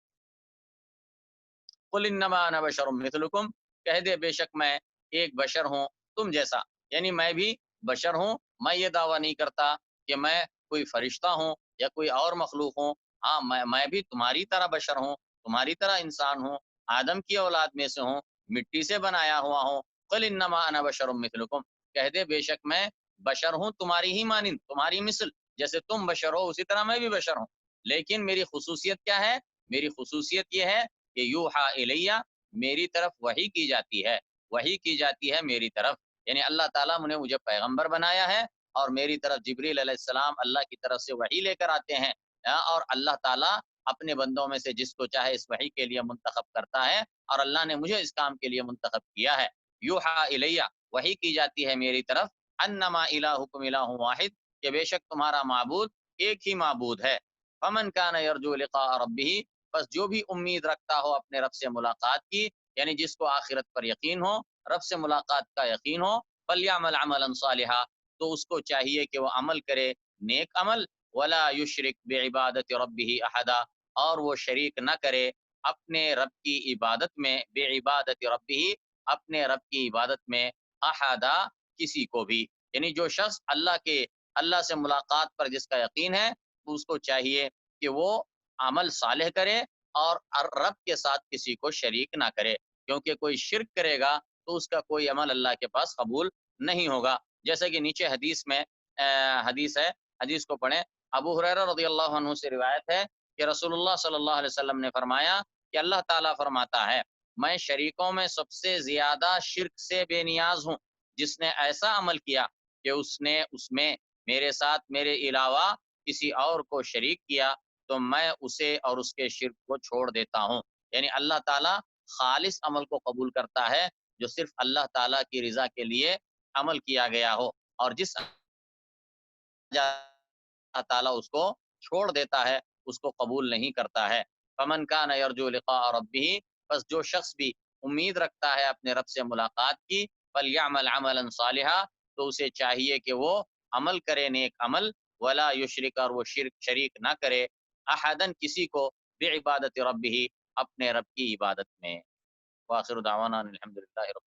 قُلْ إِنَّمَا أَنَا بَشَرٌ مِثْلُكُمْ، کہہ دے بے شک میں ایک بشر ہوں تم جیسا، یعنی میں بھی بشر ہوں، میں یہ دعویٰ نہیں کرتا کہ میں کوئی فرشتہ ہوں یا کوئی اور مخلوق ہوں، ہاں میں بھی تمہاری طرح بشر ہوں، تمہاری طرح انسان ہوں، آدم کی اولاد میں سے ہوں، مٹی سے بنایا ہوا ہوں۔ قُلْ إِنَّمَا أَنَا بَشَرٌ مِثْلُكُمْ، کہہ دے بے شک میں بشر ہوں تمہاری ہی مانند، تمہاری مثل، جیسے تم بشر ہو اسی طرح میں بھی بشر ہوں، لیکن میری خصوصیت کیا ہے؟ میری خصوصیت یہ ہے کہ یوحا الیہ، میری طرف وحی کی جاتی ہے، وحی کی جاتی ہے میری طرف، یعنی اللہ تعالیٰ نے مجھے پیغمبر بنایا ہے، اور میری طرف جبریل علیہ السلام اللہ کی طرف سے وحی لے کر آتے ہیں، اور اللہ تعالیٰ اپنے بندوں میں سے جس کو چاہے اس وحی کے لیے منتخب کرتا ہے، اور اللہ نے مجھے اس کام کے لیے منتخب کیا ہے۔ یوحا الیہ، وحی کی جاتی ہے میری طرف، انما الہکم الہ واحد، کہ بے شک تمہارا معبود ایک ہی معبود ہے۔ فمن کان یرجو لقاء ربہ، بس جو بھی امید رکھتا ہو اپنے رب سے ملاقات کی، یعنی جس کو آخرت پر یقین ہو، رب سے ملاقات کا یقین ہو، فلیعمل عملا صالحا، تو اس کو چاہیے کہ وہ عمل کرے نیک عمل، ولا یشرک بعبادت ربہ احدا، اور وہ شریک نہ کرے اپنے رب کی عبادت میں، بعبادت ربہ، اپنے رب کی عبادت میں، احدا، کسی کو بھی، یعنی جو شخص اللہ سے ملاقات پر جس کا یقین ہے، اس کو چاہیے کہ وہ عمل صالح کرے اور رب کے ساتھ کسی کو شریک نہ کرے، کیونکہ کوئی شرک کرے گا تو اس کا کوئی عمل اللہ کے پاس قبول نہیں ہوگا، جیسے کہ نیچے حدیث میں حدیث ہے، حدیث کو پڑھیں۔ ابو ہریرہ رضی اللہ عنہ سے روایت ہے کہ رسول اللہ صلی اللہ علیہ وسلم نے فرمایا کہ اللہ تعالیٰ فرماتا ہے، میں شریکوں میں سب سے زیادہ شرک سے بے نیاز ہوں، جس نے ایسا عمل کیا کہ اس نے اس میں میرے ساتھ میرے علاوہ کسی اور کو شریک کیا، تو میں اسے اور اس کے شرک کو چھوڑ دیتا ہوں، یعنی اللہ تعالیٰ خالص عمل کو قبول کرتا ہے جو صرف اللہ تعالیٰ کی رضا کے لیے عمل کیا گیا ہو، اور جس اللہ تعالیٰ اس کو چھوڑ دیتا ہے اس کو قبول نہیں کرتا ہے۔ فمن کان یرجو لقاء ربہ، بس جو شخص بھی امید رکھتا ہے اپنے رب سے ملاقات کی، فلیعمل عملا صالحا، تو اسے چاہیے کہ وہ عمل کرے نیک عمل، ولا یشرک، اور وہ شریک نہ کرے، احدن، کسی کو، بعبادت ربہ، اپنے رب کی عبادت میں۔ وآخر دعوانا الحمدللہ رب